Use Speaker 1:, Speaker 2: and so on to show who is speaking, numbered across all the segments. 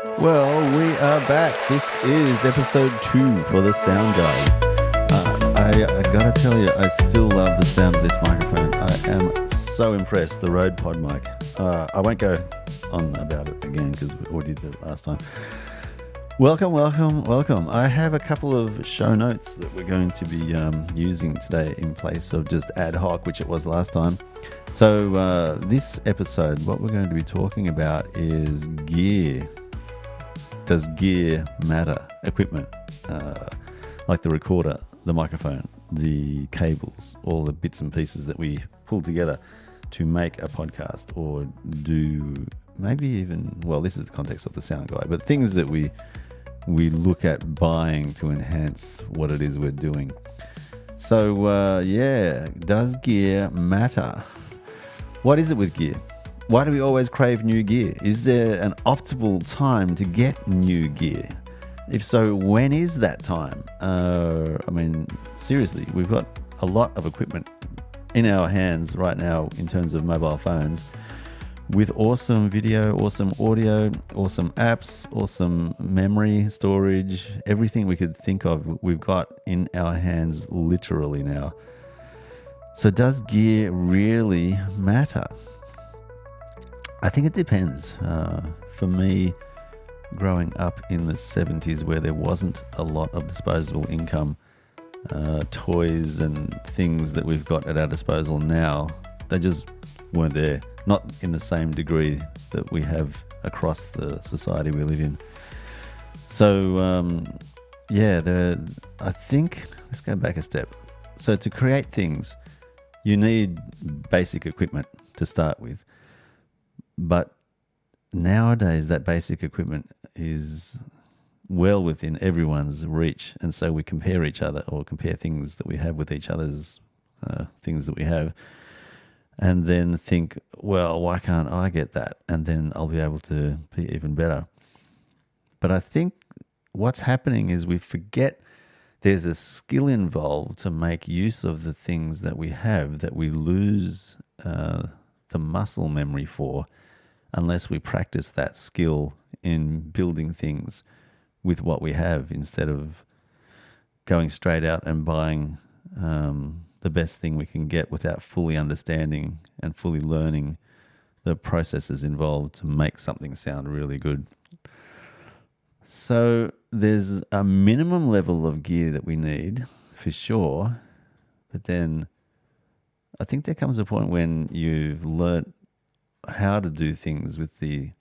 Speaker 1: Well, we are back. This is episode 2 for the Sound Guide. I gotta tell you, I still love the sound of this microphone. I am so impressed. The Rode Pod mic. I won't go on about it again because we already did it last time. Welcome. I have a couple of show notes that we're going to be using today in place of just ad hoc, which it was last time. So this episode, what we're going to be talking about is gear. Does gear matter? Equipment, like the recorder, the microphone, the cables, all the bits and pieces that we pull together to make a podcast or do maybe even, well, this is the context of the Sound Guide, but things that we look at buying to enhance what it is we're doing. So, does gear matter? What is it with gear? Why do we always crave new gear? Is there an optimal time to get new gear? If so, when is that time? Seriously, we've got a lot of equipment in our hands right now in terms of mobile phones with awesome video, awesome audio, awesome apps, awesome memory, storage, everything we could think of, we've got in our hands literally now. So does gear really matter? I think it depends. For me, growing up in the 70s where there wasn't a lot of disposable income, toys and things that we've got at our disposal now, they just weren't there. Not in the same degree that we have across the society we live in. So, I think, let's go back a step. So to create things, you need basic equipment to start with. But nowadays, that basic equipment is well within everyone's reach. And so we compare each other or compare things that we have with each other's things that we have. And then think, well, why can't I get that? And then I'll be able to be even better. But I think what's happening is we forget there's a skill involved to make use of the things that we have that we lose the muscle memory for unless we practice that skill in building things with what we have instead of going straight out and buying the best thing we can get without fully understanding and fully learning the processes involved to make something sound really good. So there's a minimum level of gear that we need for sure, but then I think there comes a point when you've learnt how to do things with the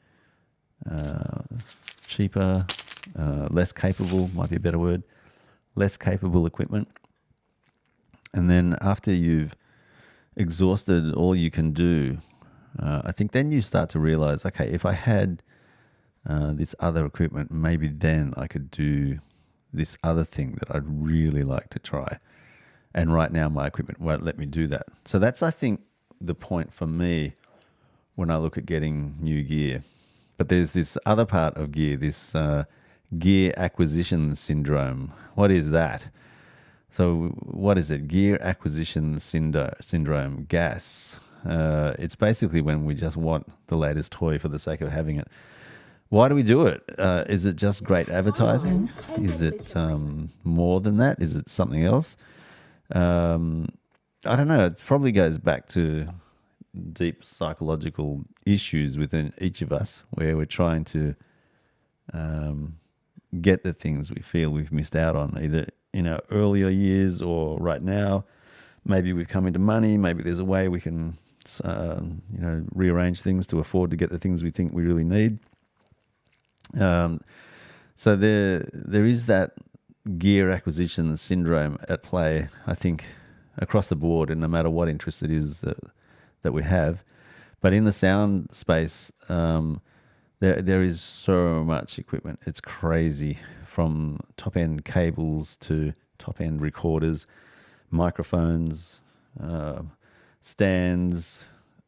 Speaker 1: cheaper, less capable, might be a better word, less capable equipment. And then after you've exhausted all you can do, I think then you start to realize, okay, if I had this other equipment, maybe then I could do this other thing that I'd really like to try. And right now my equipment won't let me do that. So that's, I think, the point for me when I look at getting new gear. But there's this other part of gear, this gear acquisition syndrome. What is that? So what is it? Gear acquisition syndrome, GAS. It's basically when we just want the latest toy for the sake of having it. Why do we do it? Is it just great advertising? Is it more than that? Is it something else? I don't know. It probably goes back to deep psychological issues within each of us where we're trying to get the things we feel we've missed out on, either in our earlier years or right now. Maybe we've come into money. Maybe there's a way we can rearrange things to afford to get the things we think we really need. So there is that gear acquisition syndrome at play, I think, across the board, and no matter what interest it is that we have. But in the sound space, there is so much equipment. It's crazy, from top-end cables to top-end recorders, microphones, stands.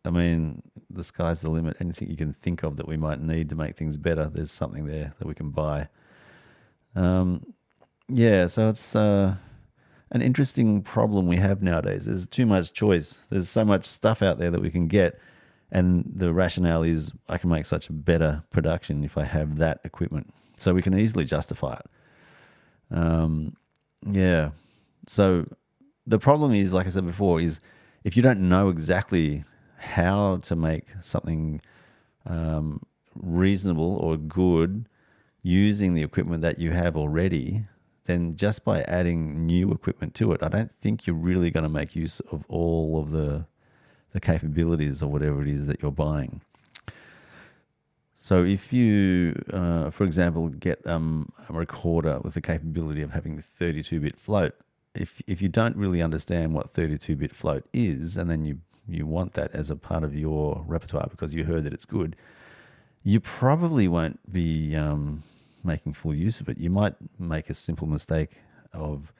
Speaker 1: I mean, the sky's the limit. Anything you can think of that we might need to make things better, there's something there that we can buy. So it's an interesting problem we have nowadays. There's too much choice. There's so much stuff out there that we can get, And the rationale is I can make such a better production if I have that equipment. So we can easily justify it. Yeah. So the problem is, like I said before, is if you don't know exactly how to make something reasonable or good using the equipment that you have already, then just by adding new equipment to it, I don't think you're really going to make use of all of the capabilities of whatever it is that you're buying. So if you, for example, get a recorder with the capability of having 32-bit float, if you don't really understand what 32-bit float is, and then you want that as a part of your repertoire because you heard that it's good, you probably won't be making full use of it. You might make a simple mistake of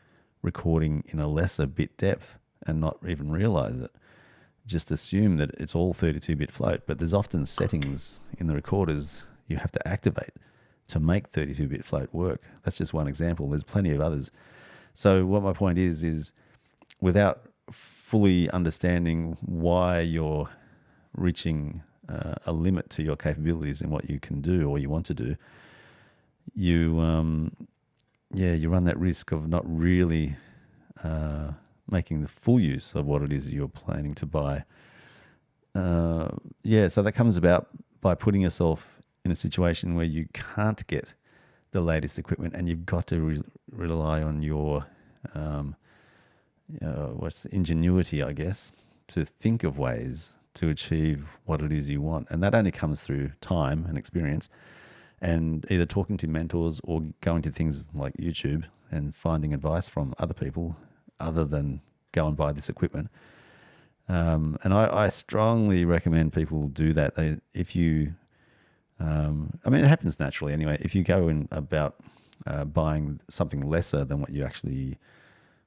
Speaker 1: recording in a lesser bit depth and not even realize it. Just assume that it's all 32-bit float, but there's often settings in the recorders you have to activate to make 32-bit float work. That's just one example. There's plenty of others. So what my point is without fully understanding why you're reaching a limit to your capabilities and what you can do or you want to do, you run that risk of not really making the full use of what it is you're planning to buy. So that comes about by putting yourself in a situation where you can't get the latest equipment and you've got to rely on your ingenuity, I guess, to think of ways to achieve what it is you want. And that only comes through time and experience and either talking to mentors or going to things like YouTube and finding advice from other people other than go and buy this equipment. And I strongly recommend people do that. If you, it happens naturally anyway. If you go in about buying something lesser than what you actually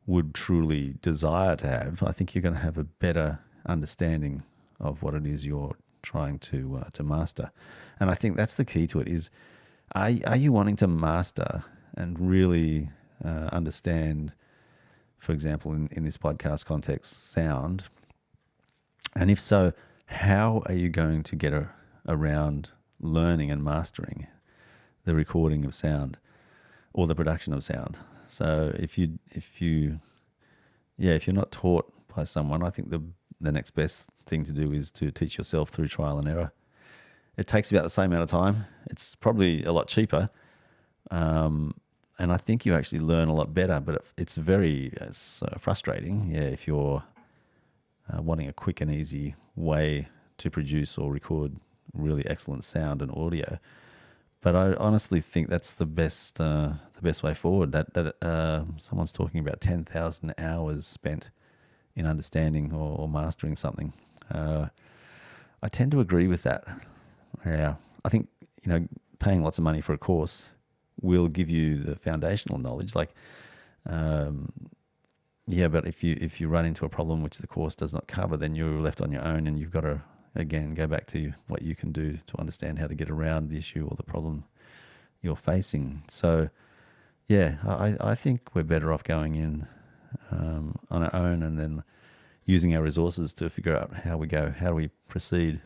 Speaker 1: would truly desire to have, I think you're going to have a better understanding of what it is you're trying to master. And I think that's the key to it is, are you wanting to master and really understand, for example, in this podcast context, sound? And if so, how are you going to get around learning and mastering the recording of sound or the production of sound? So if you're not taught by someone, I think the next best thing to do is to teach yourself through trial and error. It takes about the same amount of time. It's probably a lot cheaper. And I think you actually learn a lot better, but it's very frustrating, if you're wanting a quick and easy way to produce or record really excellent sound and audio. But I honestly think that's the best way forward. That someone's talking about 10,000 hours spent in understanding or mastering something. I tend to agree with that. Yeah, I think paying lots of money for a course will give you the foundational knowledge. But if you run into a problem which the course does not cover, then you're left on your own, and you've got to again go back to what you can do to understand how to get around the issue or the problem you're facing. So, I think we're better off going in on our own and then using our resources to figure out how do we proceed.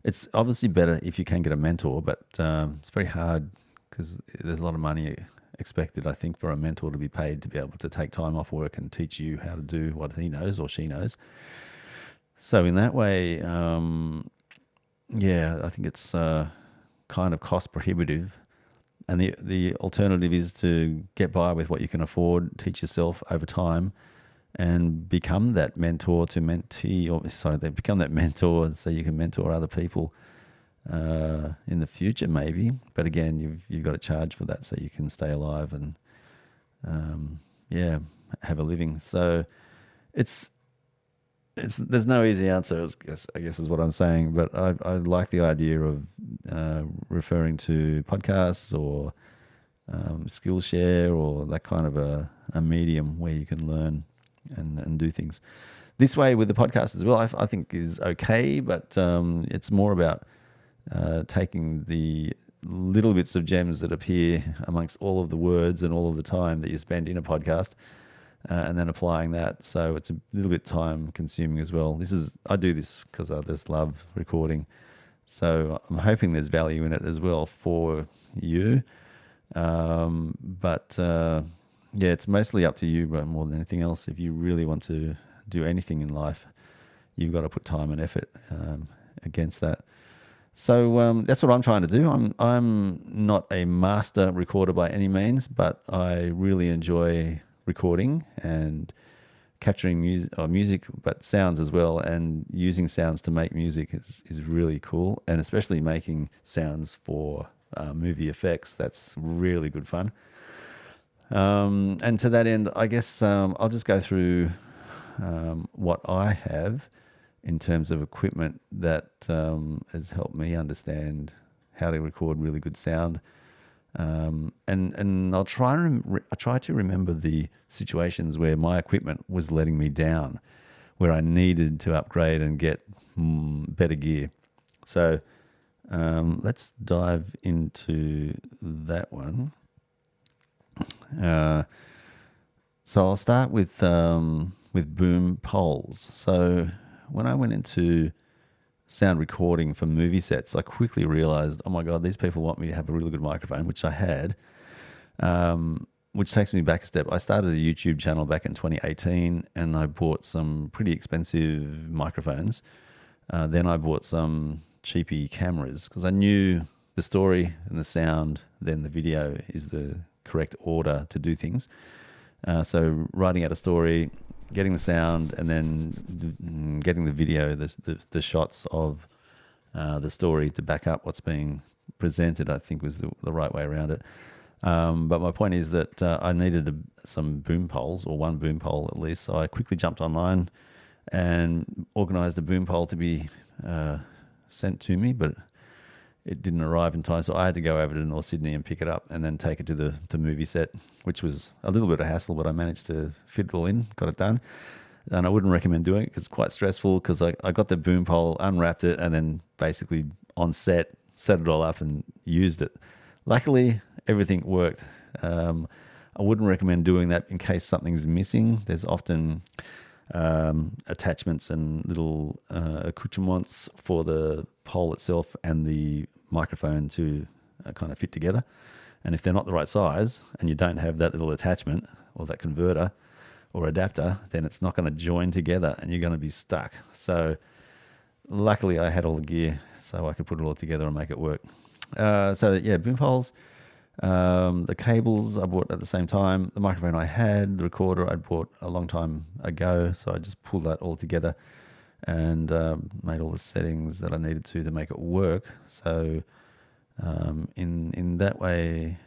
Speaker 1: It's obviously better if you can get a mentor, but it's very hard because there's a lot of money expected, I think, for a mentor to be paid to be able to take time off work and teach you how to do what he knows or she knows. So in that way, I think it's kind of cost prohibitive. And the alternative is to get by with what you can afford, teach yourself over time, and become that mentor to mentee, they become that mentor so you can mentor other people in the future maybe. But again, you've got to charge for that so you can stay alive and have a living. So there's no easy answer, I guess is what I'm saying. But I like the idea of referring to podcasts or Skillshare or that kind of a medium where you can learn and do things. This way with the podcast as well, I think is okay, but it's more about taking the little bits of gems that appear amongst all of the words and all of the time that you spend in a podcast and then applying that. So it's a little bit time consuming as well. I do this because I just love recording. So I'm hoping there's value in it as well for you. But yeah, it's mostly up to you, but more than anything else, if you really want to do anything in life, you've got to put time and effort against that. So that's what I'm trying to do. I'm not a master recorder by any means, but I really enjoy recording and capturing music, but sounds as well, and using sounds to make music is really cool, and especially making sounds for movie effects. That's really good fun. And to that end, I guess I'll just go through what I have in terms of equipment that has helped me understand how to record really good sound. And I'll try to remember the situations where my equipment was letting me down, where I needed to upgrade and get better gear. So let's dive into that one. So I'll start with boom poles. So when I went into sound recording for movie sets, I quickly realized, oh my God, these people want me to have a really good microphone, which I had, which takes me back a step. I started a YouTube channel back in 2018, and I bought some pretty expensive microphones. Then I bought some cheapy cameras because I knew the story and the sound, then the video is the correct order to do things. So writing out a story, getting the sound, and then getting the video, the shots of the story to back up what's being presented, I think was the right way around it. But my point is that I needed some boom poles, or one boom pole at least. So I quickly jumped online and organized a boom pole to be sent to me, but it didn't arrive in time. So I had to go over to North Sydney and pick it up and then take it to the movie set, which was a little bit of hassle, but I managed to fit it all in, got it done. And I wouldn't recommend doing it because it's quite stressful, because I got the boom pole, unwrapped it, and then basically on set it all up and used it. Luckily, everything worked. I wouldn't recommend doing that in case something's missing. There's often attachments and little accoutrements for the pole itself and the microphone to kind of fit together. And if they're not the right size and you don't have that little attachment or that converter or adapter, then it's not going to join together and you're going to be stuck. So luckily I had all the gear so I could put it all together and make it work. So yeah, boom poles. The cables I bought at the same time. The microphone I had, the recorder I'd bought a long time ago. So I just pulled that all together and made all the settings that I needed to make it work. So in that way,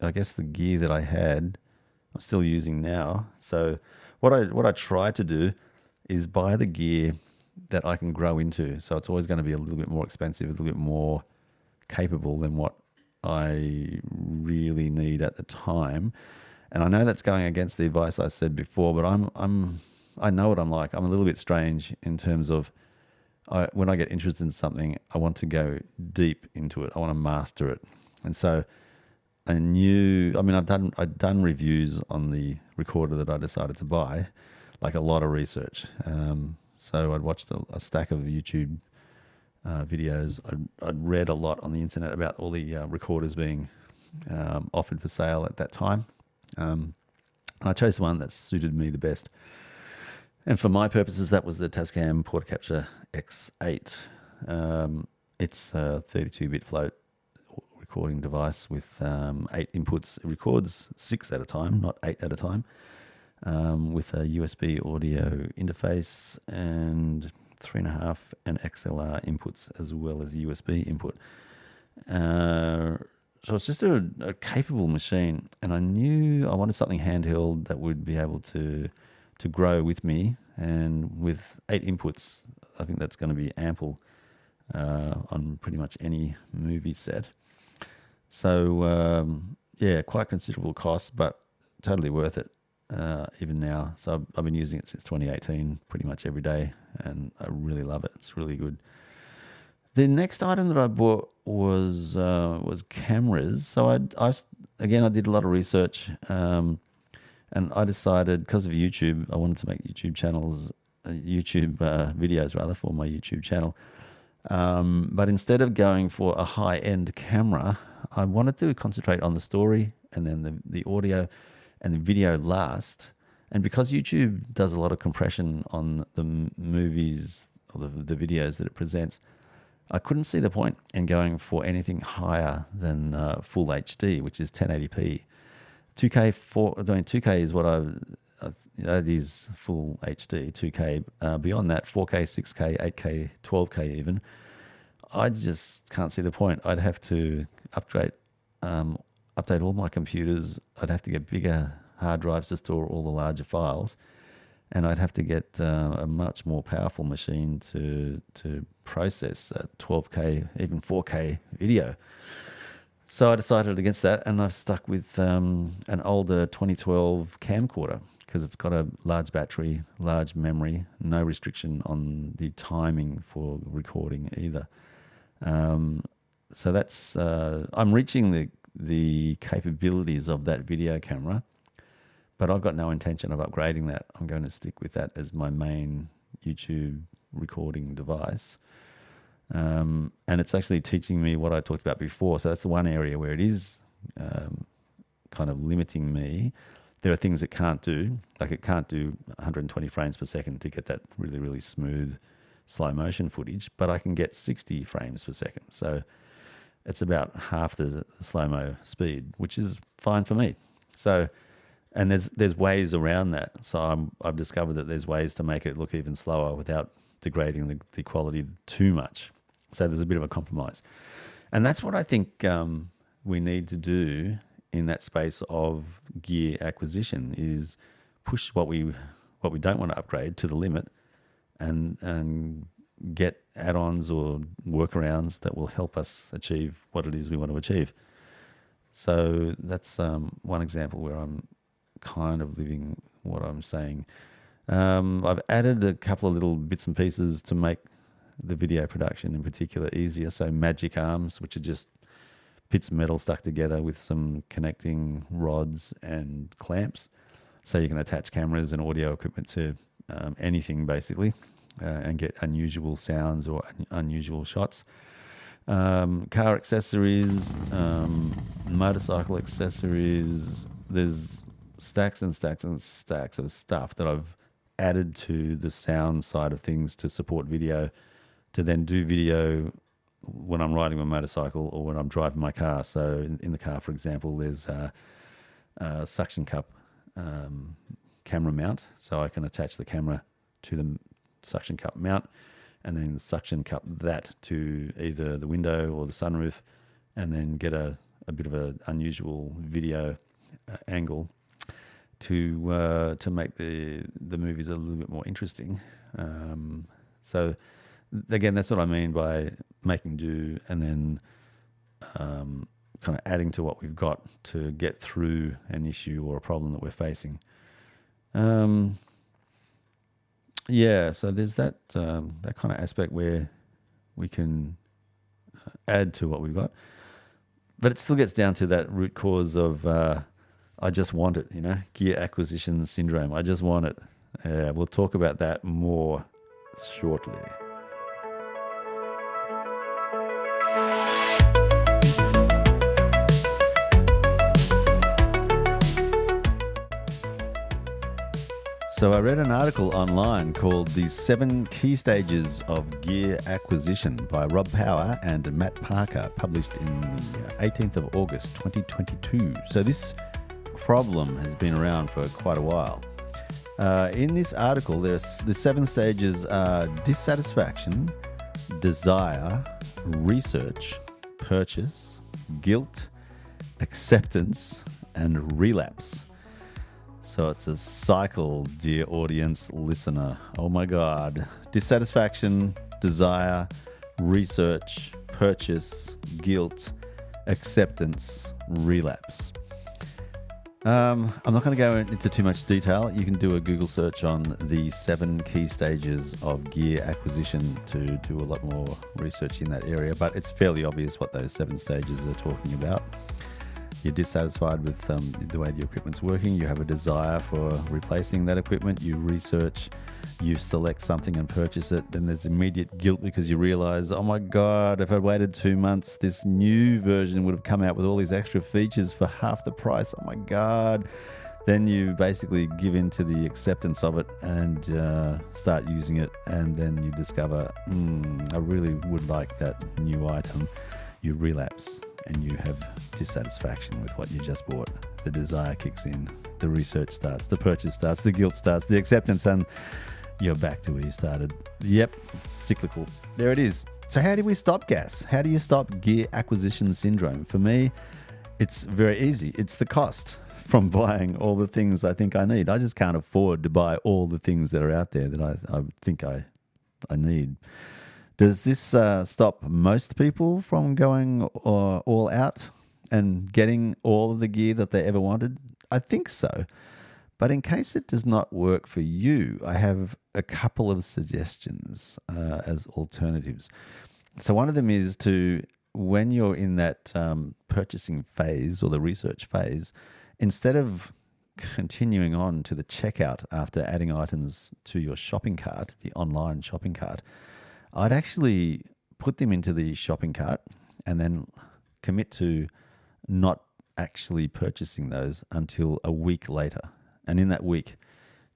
Speaker 1: I guess the gear that I had, I'm still using now. So what I try to do is buy the gear that I can grow into. So it's always going to be a little bit more expensive, a little bit more capable than what I really need at the time. And I know that's going against the advice I said before, but I know what I'm like. I'm a little bit strange in terms of when I get interested in something, I want to go deep into it. I want to master it. And so I'd done reviews on the recorder that I decided to buy, like a lot of research. So I'd watched a stack of YouTube videos. I'd read a lot on the internet about all the recorders being offered for sale at that time. And I chose the one that suited me the best. And for my purposes, that was the Tascam Portacapture X8. It's a 32-bit float recording device with 8 inputs. It records 6 at a time, not 8 at a time, with a USB audio interface and 3.5 and XLR inputs, as well as USB input. So it's just a capable machine, and I knew I wanted something handheld that would be able to grow with me, and with 8 inputs, I think that's going to be ample on pretty much any movie set. So yeah, quite considerable cost, but totally worth it even now. So I've been using it since 2018, pretty much every day, and I really love it. It's really good. The next item that I bought was cameras. So I did a lot of research, and And I decided, because of YouTube, I wanted to make YouTube videos rather, for my YouTube channel. But instead of going for a high-end camera, I wanted to concentrate on the story and then the audio and the video last. And because YouTube does a lot of compression on the movies or the videos that it presents, I couldn't see the point in going for anything higher than full HD, which is 1080p. 2K is that is full HD, 2K. Beyond that, 4K, 6K, 8K, 12K even, I just can't see the point. I'd have to update all my computers. I'd have to get bigger hard drives to store all the larger files, and I'd have to get a much more powerful machine to process 12K, even 4K video. So I decided against that, and I've stuck with an older 2012 camcorder because it's got a large battery, large memory, no restriction on the timing for recording either. So that's I'm reaching the capabilities of that video camera, but I've got no intention of upgrading that. I'm going to stick with that as my main YouTube recording device. And it's actually teaching me what I talked about before. So that's the one area where it is kind of limiting me. There are things it can't do, like it can't do 120 frames per second to get that really, really smooth slow motion footage, but I can get 60 frames per second. So it's about half the slow-mo speed, which is fine for me. So, and there's ways around that. So I've discovered that there's ways to make it look even slower without degrading the quality too much. So there's a bit of a compromise. And that's what I think we need to do in that space of gear acquisition, is push what we don't want to upgrade to the limit and get add-ons or workarounds that will help us achieve what it is we want to achieve. So that's one example where I'm kind of living what I'm saying. I've added a couple of little bits and pieces to make the video production in particular easier. So magic arms, which are just bits of metal stuck together with some connecting rods and clamps. So you can attach cameras and audio equipment to anything basically, and get unusual sounds or unusual shots. Car accessories, motorcycle accessories. There's stacks and stacks and stacks of stuff that I've added to the sound side of things to support video, to then do video when I'm riding my motorcycle or when I'm driving my car. So in the car, for example, there's a suction cup camera mount, so I can attach the camera to the suction cup mount and then suction cup that to either the window or the sunroof, and then get a bit of an unusual video angle to make the movies a little bit more interesting. So again, that's what I mean by making do and then kind of adding to what we've got to get through an issue or a problem that we're facing. Yeah, so there's that that kind of aspect where we can add to what we've got, but it still gets down to that root cause of I just want it, gear acquisition syndrome. I just want it. We'll talk about that more shortly. So I read an article online called The 7 Key Stages of Gear Acquisition by Rob Power and Matt Parker, published in the 18th of August 2022. So this problem has been around for quite a while. In this article, the 7 stages are dissatisfaction, desire, research, purchase, guilt, acceptance, and relapse. So it's a cycle, dear audience listener. Oh my God. Dissatisfaction, desire, research, purchase, guilt, acceptance, relapse. I'm not going to go into too much detail. You can do a Google search on the 7 key stages of gear acquisition to do a lot more research in that area, but it's fairly obvious what those 7 stages are talking about. you're dissatisfied with the way the equipment's working, you have a desire for replacing that equipment, you research, you select something and purchase it, then there's immediate guilt because you realize, oh my God, if I'd waited 2 months, this new version would have come out with all these extra features for half the price. Oh my God. Then you basically give in to the acceptance of it and start using it, and then you discover, I really would like that new item. You relapse and you have dissatisfaction with what you just bought. The desire kicks in, the research starts, the purchase starts, the guilt starts, the acceptance, and you're back to where you started. Yep, cyclical. There it is. So how do we stop gas? How do you stop gear acquisition syndrome? For me, it's very easy. It's the cost from buying all the things I think I need. I just can't afford to buy all the things that are out there that I think I need. Does this stop most people from going all out and getting all of the gear that they ever wanted? I think so. But in case it does not work for you, I have a couple of suggestions as alternatives. So one of them is to, when you're in that purchasing phase or the research phase, instead of continuing on to the checkout after adding items to your shopping cart, the online shopping cart, I'd actually put them into the shopping cart and then commit to not actually purchasing those until a week later. And in that week,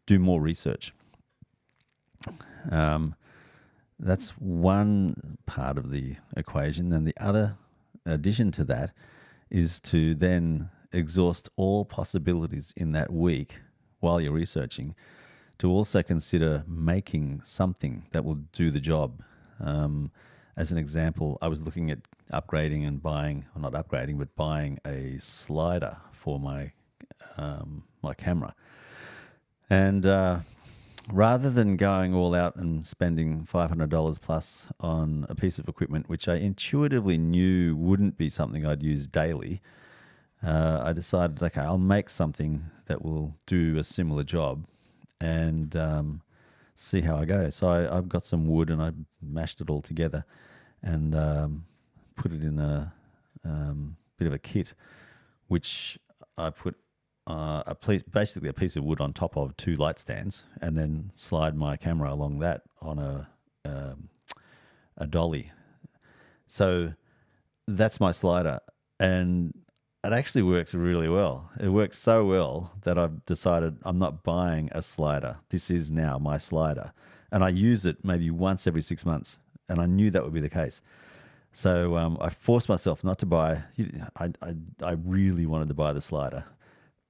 Speaker 1: do more research. That's one part of the equation. And the other addition to that is to then exhaust all possibilities in that week while you're researching, to also consider making something that will do the job. As an example, I was looking at upgrading and buying, or not upgrading, but buying a slider for my my camera. And rather than going all out and spending $500 plus on a piece of equipment, which I intuitively knew wouldn't be something I'd use daily, I decided, okay, I'll make something that will do a similar job and see how I go. So I've got some wood and I mashed it all together and put it in a bit of a kit, which I put basically a piece of wood on top of 2 light stands, and then slide my camera along that on a dolly. So that's my slider, and it actually works really well. It works so well that I've decided I'm not buying a slider. This is now my slider. And I use it maybe once every 6 months. And I knew that would be the case. So I forced myself not to buy. I really wanted to buy the slider.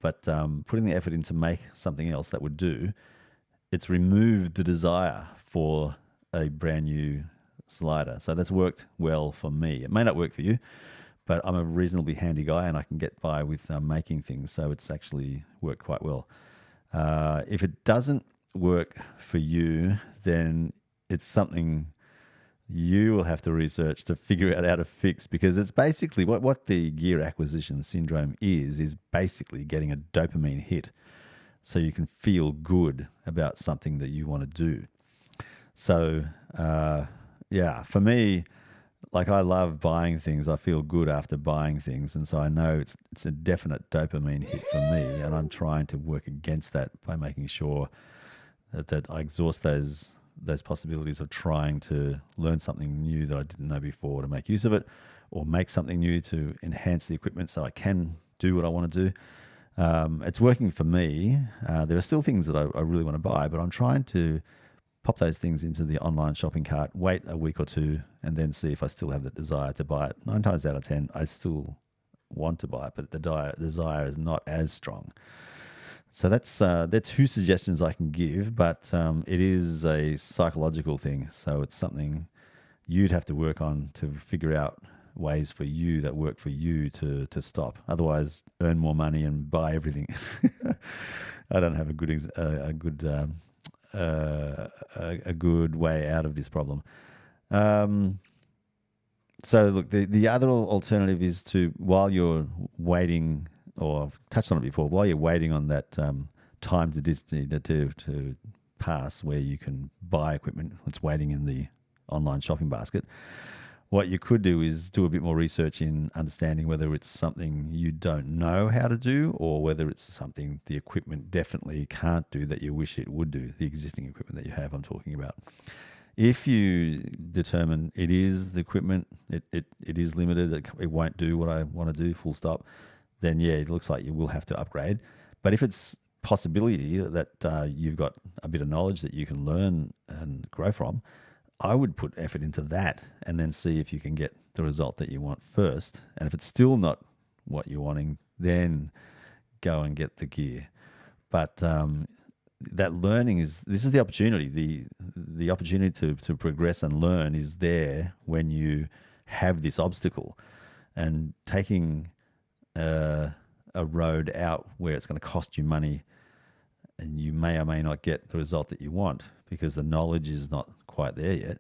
Speaker 1: But putting the effort in to make something else that would do, it's removed the desire for a brand new slider. So that's worked well for me. It may not work for you, but I'm a reasonably handy guy and I can get by with making things. So it's actually worked quite well. If it doesn't work for you, then it's something you will have to research to figure out how to fix, because it's basically what the gear acquisition syndrome is basically getting a dopamine hit so you can feel good about something that you want to do. So, yeah, for me, like, I love buying things. I feel good after buying things. And so I know it's a definite dopamine hit for me. And I'm trying to work against that by making sure that I exhaust those possibilities of trying to learn something new that I didn't know before to make use of it, or make something new to enhance the equipment so I can do what I want to do. It's working for me. There are still things that I really want to buy, but I'm trying to pop those things into the online shopping cart, wait a week or two, and then see if I still have the desire to buy it. 9 times out of 10, I still want to buy it, but the desire is not as strong. So they're 2 suggestions I can give, but it is a psychological thing. So it's something you'd have to work on to figure out ways for you that work for you to stop. Otherwise, earn more money and buy everything. I don't have a good way out of this problem. So look, the other alternative is to, while you're waiting, or I've touched on it before, while you're waiting on that time to pass where you can buy equipment that's waiting in the online shopping basket, What you could do is do a bit more research in understanding whether it's something you don't know how to do or whether it's something the equipment definitely can't do that you wish it would do, the existing equipment that you have I'm talking about. If you determine it is the equipment, it is limited, it won't do what I want to do, full stop, then yeah, it looks like you will have to upgrade. But if it's possibility that you've got a bit of knowledge that you can learn and grow from, I would put effort into that and then see if you can get the result that you want first. And if it's still not what you're wanting, then go and get the gear. But that learning this is the opportunity. The opportunity to progress and learn is there when you have this obstacle. And taking a road out where it's going to cost you money and you may or may not get the result that you want because the knowledge is not quite there yet,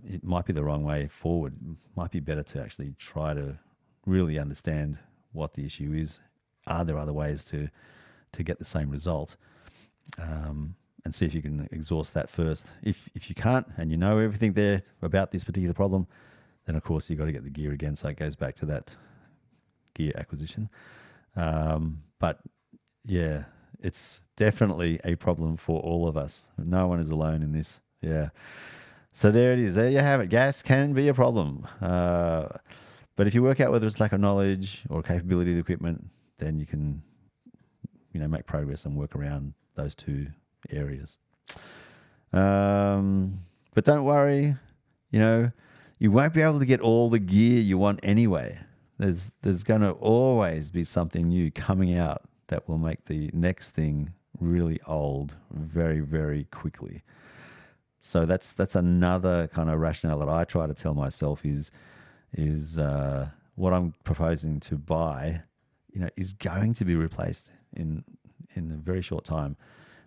Speaker 1: it might be the wrong way forward. It might be better to actually try to really understand what the issue is. Are there other ways to get the same result? And see if you can exhaust that first. If you can't and you know everything there about this particular problem, then of course you've got to get the gear again. So it goes back to that gear acquisition. But yeah, it's definitely a problem for all of us. No one is alone in this. Yeah. So there it is. There you have it. Gas can be a problem. But if you work out whether it's lack of knowledge or capability of the equipment, then you can, make progress and work around those two areas. But don't worry, you won't be able to get all the gear you want anyway. There's going to always be something new coming out that will make the next thing really old very, very quickly. So that's another kind of rationale that I try to tell myself is what I'm proposing to buy, is going to be replaced in a very short time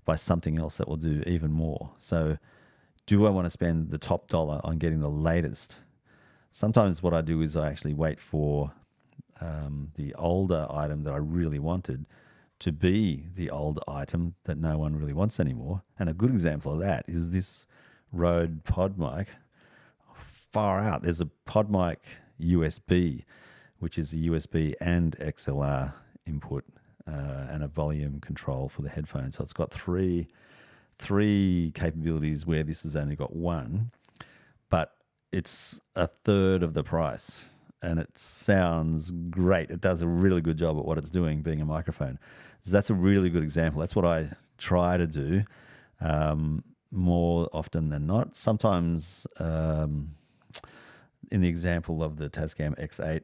Speaker 1: by something else that will do even more. So do I want to spend the top dollar on getting the latest? Sometimes what I do is I actually wait for the older item that I really wanted to be the old item that no one really wants anymore. And a good example of that is this Rode pod mic. Far out. There's a pod mic USB, which is a USB and XLR input and a volume control for the headphones. So it's got three capabilities where this has only got one, but it's a third of the price and it sounds great. It does a really good job at what it's doing, being a microphone. So that's a really good example. That's what I try to do more often than not. Sometimes in the example of the Tascam X8,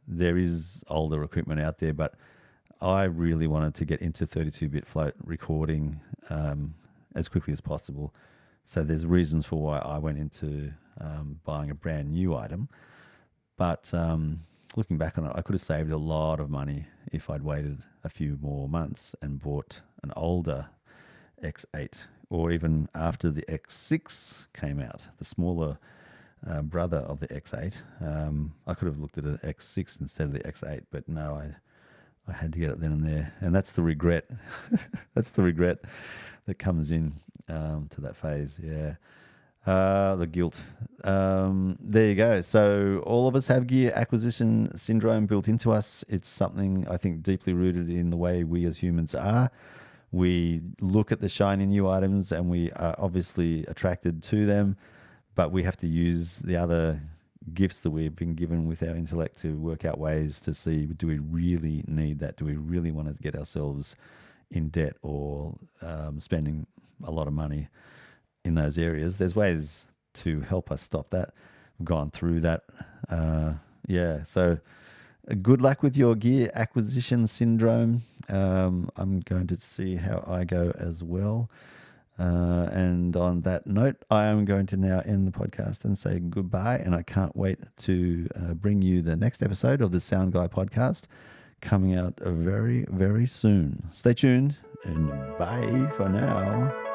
Speaker 1: there is older equipment out there, but I really wanted to get into 32-bit float recording as quickly as possible. So there's reasons for why I went into buying a brand new item. But looking back on it, I could have saved a lot of money if I'd waited a few more months and bought an older X8, or even after the X6 came out, the smaller brother of the X8. I could have looked at an X6 instead of the X8, but no, I had to get it then and there. And that's the regret. That's the regret that comes in to that phase. Yeah. The guilt. There you go. So all of us have gear acquisition syndrome built into us. It's something I think deeply rooted in the way we as humans are. We look at the shiny new items and we are obviously attracted to them, but we have to use the other gifts that we've been given with our intellect to work out ways to see, do we really need that? Do we really want to get ourselves in debt or spending a lot of money in those areas? There's ways to help us stop that. We've gone through that. So good luck with your gear acquisition syndrome. I'm going to see how I go as well. And on that note, I am going to now end the podcast and say goodbye. And I can't wait to bring you the next episode of the Sound Guy podcast coming out very, very soon. Stay tuned and bye for now.